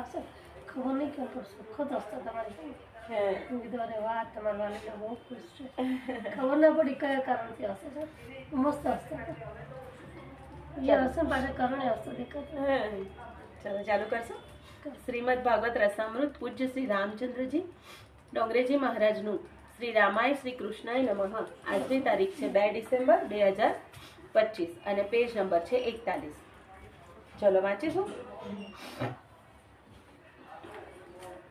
આવશે ખબર નહીં કેમ પણ સુખદ હસતા તમારી સાથે હું કીધું અરે વાહ તમારા વાલીને બહુ ખુશ છે ખબર ના પડી કયા કારણથી હશે છે મસ્ત હસતા હતા એ હશે પાછા કારણે હસતા દેખાતા ચલો ચાલુ કરશો શ્રીમદ ભાગવત રસામૃત પૂજ્ય શ્રી રામચંદ્રજી ડોંગરેજી મહારાજનું શ્રી રામાય શ્રી કૃષ્ણાય નમઃ આજની તારીખ છે 2 ડિસેમ્બર 2025 અને પેજ નંબર છે 41. ચલો વાંચીશું.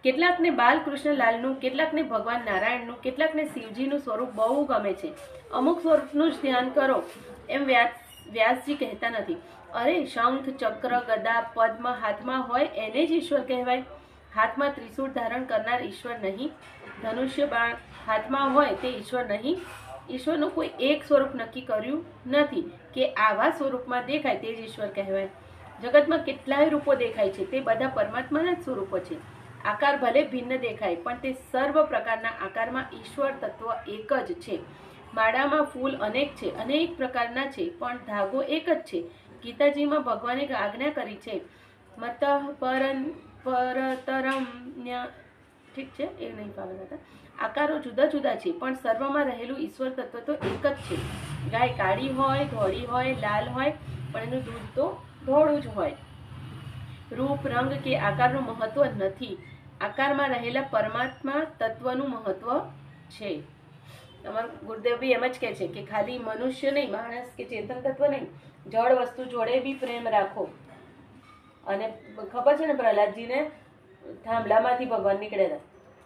કેટલાકને બાલકૃષ્ણલાલનું, કેટલાકને ભગવાન નારાયણનું, કેટલાકને શિવજીનું સ્વરૂપ બહુ ગમે છે. અમુક સ્વરૂપનું જ ધ્યાન કરો એમ વ્યાસજી કહેતા નથી. અરે શંખ ચક્ર ગદા પદ્મ હાથમાં હોય એને જ ઈશ્વર કહેવાય. હાથમાં ત્રિશૂળ ધારણ કરનાર ઈશ્વર નહીં. ધનુષ્ય બાણ હાથમાં હોય તે ઈશ્વર નહીં. ઈશ્વરનું કોઈ એક સ્વરૂપ નક્કી કર્યું નથી કે આવા સ્વરૂપમાં દેખાય તે જ ઈશ્વર કહેવાય. જગતમાં કેટલાય રૂપો દેખાય છે તે બધા પરમાત્માના જ સ્વરૂપો છે. આકાર ભલે ભિન્ન દેખાય પણ તે સર્વ પ્રકારના આકારમાં ઈશ્વર તત્વ એક જ છે. માળામાં ફૂલ અનેક છે, અનેક પ્રકારના છે, પણ ધાગો એક જ છે. ગીતાજીમાં ભગવાને આજ્ઞા કરી છે મત પરતરમ ઠીક છે, એ નહીં ફાવે હતા. આકારો જુદા જુદા છે પણ સર્વમાં રહેલું ઈશ્વર તત્વ તો એક જ છે. ગાય કાળી હોય, ધોળી હોય, લાલ હોય, પણ એનું દૂધ તો ધોળું જ હોય. રૂપ રંગ કે આકારનું મહત્વ નથી. આકારમાં રહેલા પરમાત્મા તત્વનું મહત્વ છે. તમારું ગુરુદેવ બી એમ જ કહે છે કે ખાલી મનુષ્ય નહીં, માણસ કે ચેતન તત્વ નહીં, જળ વસ્તુ જોડે બી પ્રેમ રાખો. અને ખબર છે ને પ્રહલાદજીને થાંભલામાંથી ભગવાન નીકળેલા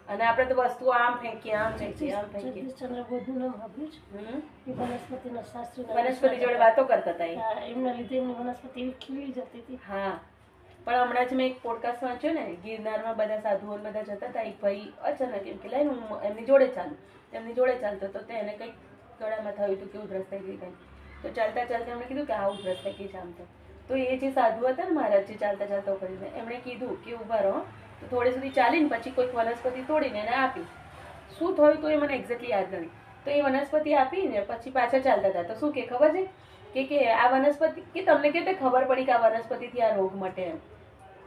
અને આપણે તો વસ્તુ આમ ફેંકીએ આમ ફેંકીએ આમ ફેંકીએ. વનસ્પતિ જોડે વાતો કરતા હતા એમના લીધે એમની વનસ્પતિ એવી ખીલી જતી હતી. હા, પણ હમણાં જ મેં એક પોડકાસ્ટ વાંચ્યો ને, ગિરનારમાં બધા સાધુઓ બધા જતા હતા. એક ભાઈ અચાનક એમ કે લાઈને હું એમની જોડે ચાલતો તો તેને કંઈક ગળામાં થયું હતું કે ઉધરસ થઈ ગઈ કંઈ. તો ચાલતા ચાલતા એમણે કીધું કે આ ઉધરસ થઈ ગઈ છે આમ. તો એ જે સાધુ હતા ને મહારાજ, જે ચાલતા ચાલતા કરીને એમણે કીધું કે ઉભા રહો. તો થોડી સુધી ચાલીને પછી કોઈક વનસ્પતિ તોડીને એને આપી. શું થયું તો એ મને એક્ઝેક્ટલી યાદ નથી. તો એ વનસ્પતિ આપીને પછી પાછા ચાલતા હતા. તો શું કે ખબર છે કે આ વનસ્પતિ કે તમને કે ખબર પડી કે આ વનસ્પતિથી આ રોગ મટે એમ.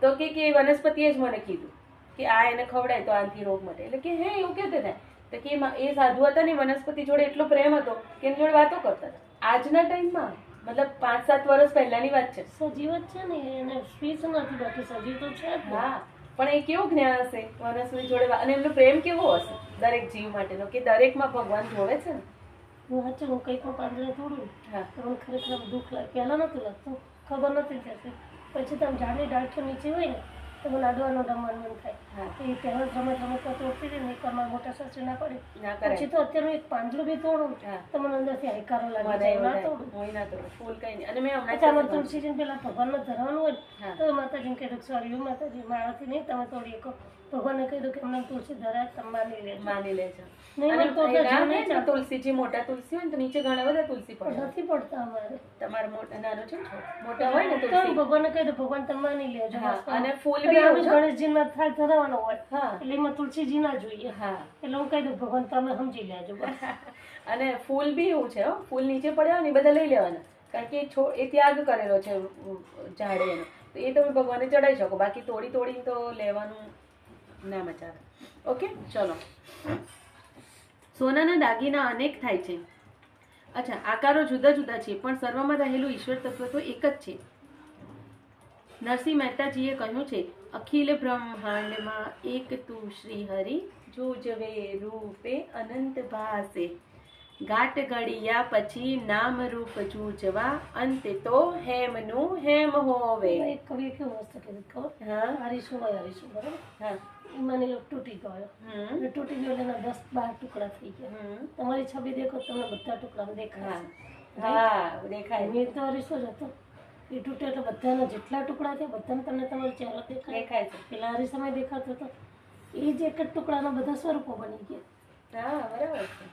તો કે એ વનસ્પતિએ જ મને કીધું કે આ એને ખવડાય તો આનાથી રોગ મટે. એટલે કે હે એવું કેવું થાય. તો કે એ સાધુ હતા ને વનસ્પતિ જોડે એટલો પ્રેમ હતો કે એની જોડે વાતો કરતા હતા. આજના ટાઈમમાં મતલબ 5-7 વર્ષ પહેલાની વાત છે. સજીવ જ છે ને, એને સ્પીચ નથી, બાકી સજીવ તો છે. હા, પણ એ કેવું જ્ઞાન હશે વનસ્પતિ જોડે, અને એમનો પ્રેમ કેવો હશે દરેક જીવ માટેનો કે દરેકમાં ભગવાન જોડે છે ને. હું હું કંઈક પાંદડે તોડું તો મને ખરેખર દુઃખ લાગે. પહેલાં નહોતું લાગતું, ખબર નથી થતી. પછી તમે ઝાડની ડાળખી નીચે હોય ને તો મને અડવાનું રમવાનું મન થાય. એ પહેલાં રમતમાં તોડતી હતી ને, એક વાર મોટા સાસરી ના પડે. પછી તો અત્યારે એક પાંદડું બી તોડું તો મને અંદરથી હાઈકારો લાગે. ના તોડું ફૂલ કઈ નહીં. અને મેં હમણાં તુલસીજીને પેલા ભગવાનમાં ધરવાનું હોય ને તો માતાજીને કીધું સોરી માતાજી મારાથી નહીં તમે તોડી શકો. ભગવાને કીધું કે અમને તુલસી ધરાય તમે માની લેજો. તુલસીજી મોટા તુલસી હોય ને તો નીચે ઘણા બધા તુલસી પડે. નથી પડતા અમારે. તમારે મોટા નાનો છે, મોટા હોય ને તુલસી ભગવાને કીધું ભગવાન તમે માની લેજો. અને ફૂલ બી ગણેશજી ના થાળ ધરાવવાનો હોય એટલે એમાં તુલસીજી ના જોઈએ. હા, એટલે હું કહી દઉં ભગવાન તમે સમજી લેજો. અને ફૂલ બી એવું છે, ફૂલ નીચે પડ્યા ને બધા લઈ લેવાના, કારણ કે એ ત્યાગ કરેલો છે ઝાડે એનો, તો એ તમે ભગવાનને ચડાવી શકો. બાકી તોડી તો લેવાનું ના મજા આવે. ઓકે, ચલો. સોનાના દાગીના અનેક થાય છે. અચ્છા, આકારો જુદા જુદા છે પણ સર્વમાં રહેલું ઈશ્વર તત્વ તો એક જ છે. નરસિંહ મહેતાજીએ કહ્યું છે, અખિલ બ્રહ્માંડમાં એક તું શ્રી હરિ, જોજવે રૂપે અનંત ભાસે. ગાંઠ ઘડિયા પછી નામ રૂપ જૂજવા, અંતે તો હેમનું હેમ હોવે. એક કવિએ કેવું મસ્ત કીધું ખબર? હા, હરીશું બરાબર. હા, મને તૂટી ગયો. તૂટી ગયો એટલે 10-12 ટુકડા થઈ ગયા. તમારી છબી દેખો તમને બધા ટુકડા દેખાય. હા, દેખાય. મેં તો હરીશો જ હતો. એ તૂટે એટલે બધાના જેટલા ટુકડા થયા બધાને તમને તમારો ચહેરો દેખાય છે. પેલા હરીશમાં દેખાતો હતો એ જ એક જ ટુકડાના બધા સ્વરૂપો બની ગયા. હા, બરાબર છે.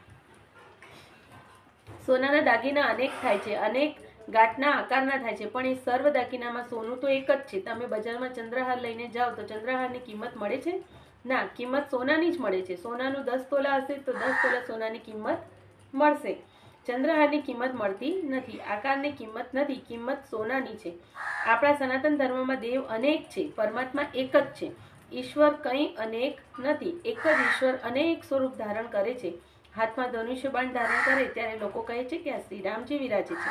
સોનાના દાગીના અનેક થાય છે, અનેક ગાંઠના આકારના થાય છે, પણ એ સર્વ દાગીનામાં સોનું તો એક જ છે. તમે બજારમાં ચંદ્રહાર લઈને જાઓ તો ચંદ્રહારની કિંમત મળે છે? ના, કિંમત સોનાની જ મળે છે. સોનાનું 10 તોલા હશે તો 10 તોલા સોનાની કિંમત મળશે. ચંદ્રહારની કિંમત મળતી નથી, આકારની કિંમત નથી, કિંમત સોનાની છે. આપણા સનાતન ધર્મમાં દેવ અનેક છે, પરમાત્મા એક જ છે. ઈશ્વર કંઈ અનેક નથી, એક જ ઈશ્વર અનેક સ્વરૂપ ધારણ કરે છે. હાથમાં ધનુષ્ય બાણ ધારણ કરે ત્યારે લોકો કહે છે કે આ શ્રીરામજી વિરાજે છે.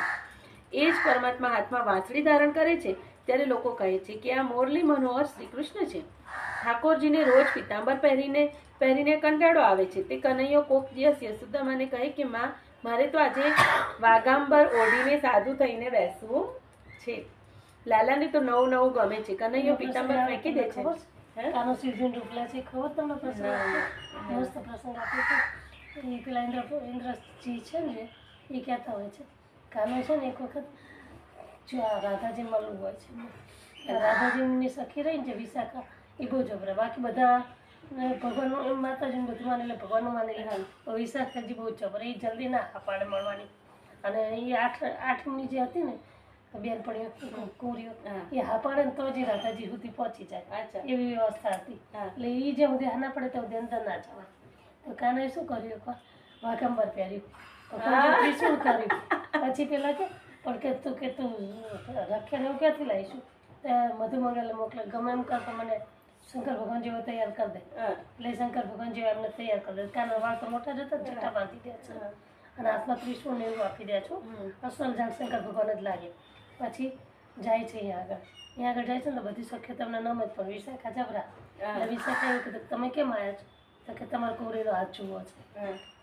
એ જ પરમાત્મા હાથમાં વાંસળી ધારણ કરે છે ત્યારે લોકો કહે છે કે આ મોરલી મનોહર શ્રી કૃષ્ણ છે. ઠાકોરજીને રોજ પિતાંબર પહેરીને કંટાળો આવે છે. તે કનૈયો કોક દિવસ યશોદામાને કહે કે માં, મારે તો આજે વાગાંબર ઓઢીને સાધુ થઈને બેસવું છે. લાલાને તો નવું નવું ગમે છે. કનૈયો પિતાંબર ફેંકી દે છે. કાનો સિઝન રૂપલા છે, ખબર તમને પ્રસંગ? મસ્ત પ્રસંગ આપે છે. એ પેલા ઇન્દ્રજી છે ને, એ કહેતા હોય છે કાનો છે ને એક વખત જો આ રાધાજી મળવું હોય છે, રાધાજીની સખી રહી ને જે વિશાખા, એ બહુ જબરા. બાકી બધા ભગવાનનું માતાજીને બધું માને એટલે ભગવાનનું માને લે. વિશાખાજી બહુ જબરા, એ જલ્દી ના હા પાડે મળવાની. અને એ આઠમની જે હતી ને બેનપણીઓ કુરીઓ, એ હા પાડે ને તો જ રાધાજી સુધી પહોંચી જાય, એવી વ્યવસ્થા હતી. એટલે એ જે સુધી હા ના પડે તો અંદર ના જવાય. તો કાનાએ શું કર્યું? વાઘંબર પહેર્યું. શું કર્યું પછી પેલા કે પણ કે તું રખ્યાને એવું ક્યાંથી લાવીશું? મધુમંગલે મોકલે, ગમે એમ કરતો મને શંકર ભગવાન જેવો તૈયાર કરી દે. એટલે શંકર ભગવાન જેવો એમને તૈયાર કરી દે. કાના વાળ તો મોટા જતા જટા બાંધી દે છે અને હાથમાં ત્રિશૂળ ને એવું આપી દે છો. અસલ જાણ શંકર ભગવાન જ લાગે. પછી જાય છે અહીંયા આગળ જાય છે ને બધી સખ્ય તમને નમે જ, પણ વિશાખા જબરા. એટલે વિશાખા એવું કીધું તમે કેમ આવ્યા છો? તો કે તમારે કોરીનો હાથ જુઓ છે.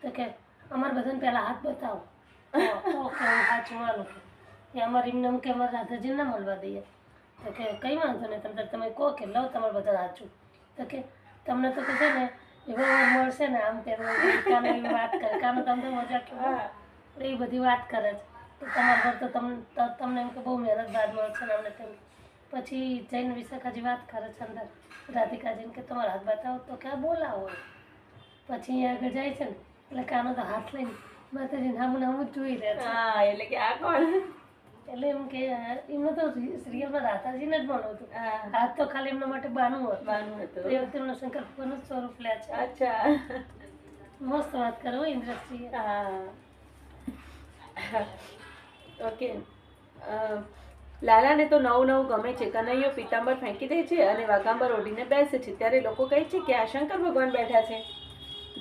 તો કે અમારે બધાને પહેલા હાથ બતાવો. ઓકે હું હાથ જોવાનું કે અમારે એમને એમ કે અમારે રાધાજીને ના મળવા દઈએ. તો કે કંઈ વાંધો નહીં, તમે કહો કે લવ તમારે બધા હાથ જુઓ. તો કે તમને તો છે ને એવા વાર મળશે ને આમ તેમ કાનો એવી વાત કરે. કાનો તમને મજા કે એ બધી વાત કરે છે તો તમારા ઘર તો તમને એમ કે બહુ મહેનત બાદ મળશે ને અમને તેમ. પછી જઈને વિશાખાજી વાત કરે છે અંદર રાધિકાજીને કે તમારા હાથ બતાવો. તો કે આ બોલાવો. પછી અહીંયા આગળ જાય છે ને એટલે કાનો તો હાથ લઈને માતાજી નામું નામું જ જોઈ રહે છે. એટલે કે આ કોણ? એટલે એમ કે એમને તો સિરિયલમાં રાધાજીને જ મળવું હતું. હાથ તો ખાલી એમના માટે બાનું હતું. એ વખતે એમનો શંકર ભગવાનનું સ્વરૂપ લે છે. અચ્છા, મસ્ત વાત કરો ઇન્દ્રજી. ઓકે. લાલાને તો નવું નવું ગમે છે. કનૈયો પિતાંબર ફેંકી દે છે અને વાઘાંબર ઓઢીને બેસે છે ત્યારે લોકો કહે છે કે આ શંકર ભગવાન બેઠા છે.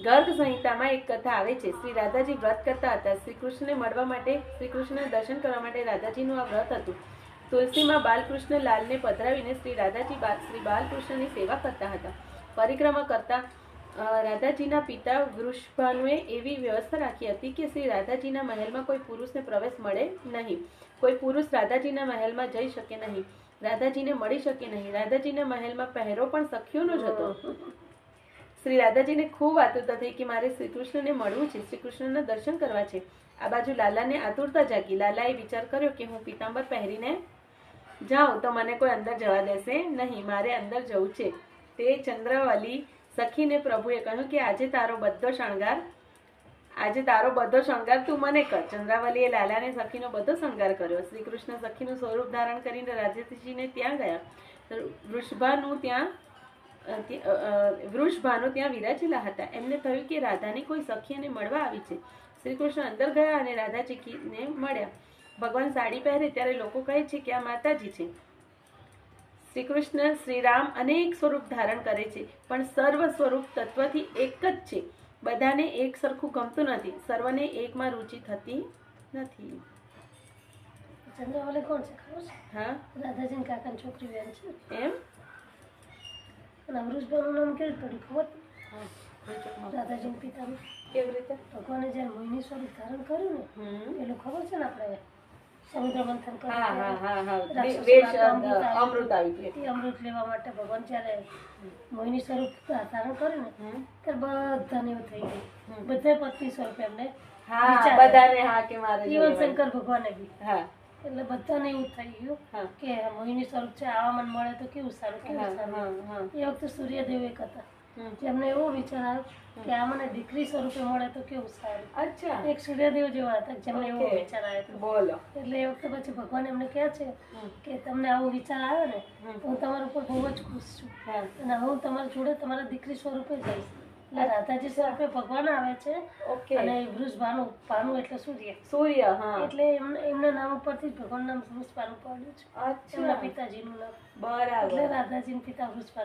ગર્ગ સંહિતામાં એક કથા આવે છે. શ્રી રાધાજી વ્રત કરતા હતા. શ્રી કૃષ્ણને મળવા માટે, શ્રી કૃષ્ણના દર્શન કરવા માટે રાધાજીનું આ વ્રત હતું. તુલસીમાં બાલકૃષ્ણ લાલને પધરાવીને શ્રી રાધાજી શ્રી બાલકૃષ્ણની સેવા કરતા હતા. પરિક્રમા કરતા રાધાજીના પિતા વૃષભાનુએ એવી વ્યવસ્થા રાખી હતી કે શ્રી રાધાજીના મહેલમાં કોઈ પુરુષને પ્રવેશ મળે નહીં. કોઈ પુરુષ રાધાજીના મહેલમાં જઈ શકે નહીં, રાધાજીને મળી શકે નહીં. રાધાજીના મહેલમાં પહેરો પણ સખીઓનો જ હતો. શ્રી રાધાજીને ખૂબ આતુરતા થઈ કે મારે શ્રી કૃષ્ણને મળવું છે, શ્રી કૃષ્ણના દર્શન કરવા છે. આ બાજુ લાલાને આતુરતા જાગી. લાલાએ વિચાર કર્યો કે હું પિતાંબર પહેરીને જાઉં તો મને કોઈ અંદર જવા દેશે નહીં, મારે અંદર જવું છે. તે ચંદ્રવલી સખીને પ્રભુએ કહ્યું કે આજે તારો બધો શણગાર તું મને કર. ચંદ્રાવલીએ લાલાને સખીનો બધો શણગાર કર્યો. શ્રી કૃષ્ણ સખીનું સ્વરૂપ ધારણ કરીને રાધાજીને ત્યાં ગયા. વૃષભાનુ ત્યાં વિરાજેલા હતા. એમને થયું કે રાધાની કોઈ સખી એને મળવા આવી છે. શ્રી કૃષ્ણ અંદર ગયા અને રાધાજીને મળ્યા. ભગવાન સાડી પહેરે ત્યારે લોકો કહે છે કે આ માતાજી છે. શ્રી કૃષ્ણ શ્રીરામ અનેક સ્વરૂપ ધારણ કરે છે પણ સર્વ સ્વરૂપ તત્વથી એક જ છે. બધાને એક સરખું ગમતું નથી, સર્વને એકમાં રુચિ થતી નથી. ચંદ્રવલી કોણ છે ખબર છે? હા, રાધાજીની કાકાની છોકરી બેન છે. એમ? અને વૃષભાનું નામ કેવી પડ્યું ખબર? રાધાજીના પિતાનું. કેવી રીતે? ભગવાને જ્યારે મોહિની સ્વરૂપ ધારણ કર્યું ને પેલું ખબર છે ને આપણે સમુદ્ર મંથન અમૃત આવી ગયું. અમૃત લેવા માટે ભગવાન જ્યારે મોહિની સ્વરૂપ ધારણ કર્યું ને ત્યારે બધાને એવું થઈ ગયું. બધા પત્ની સ્વરૂપ એમને જીવન શંકર ભગવાને બી. એટલે બધાને એવું થઈ ગયું કે મોહિની સ્વરૂપ છે, આવા મને મળે તો કેવું સારું, કેવું સારું. એ વખતે સૂર્યદેવ એક હતા જેમને એવો વિચાર આવ્યો કે આ મને દીકરી સ્વરૂપે મળે તો કેવું સારું. અચ્છા, એક સૂર્યદેવ જેવા હતા જેમને એવો વિચાર આવ્યો. બોલો. એટલે એ વખતે પછી ભગવાન એમને કહે છે કે તમને આવો વિચાર આવ્યો ને હું તમારા ઉપર બહુ જ ખુશ છું અને હું તમારા જોડે તમારા દીકરી સ્વરૂપે જઈશ. એટલે રાધાજી સ્વરૂપે ભગવાન આવે છે ઓકે. અને વૃષભાનુ, ભાનુ એટલે સૂર્ય, સૂર્ય. હા. એટલે એમના નામ ઉપરથી જ ભગવાન નામ વૃષભાનુ પાડ્યું છે, એમના અચ્છા, પિતાજીનું નામ, બરાબર. એટલે રાધાજીના પિતા વૃષભાનુ.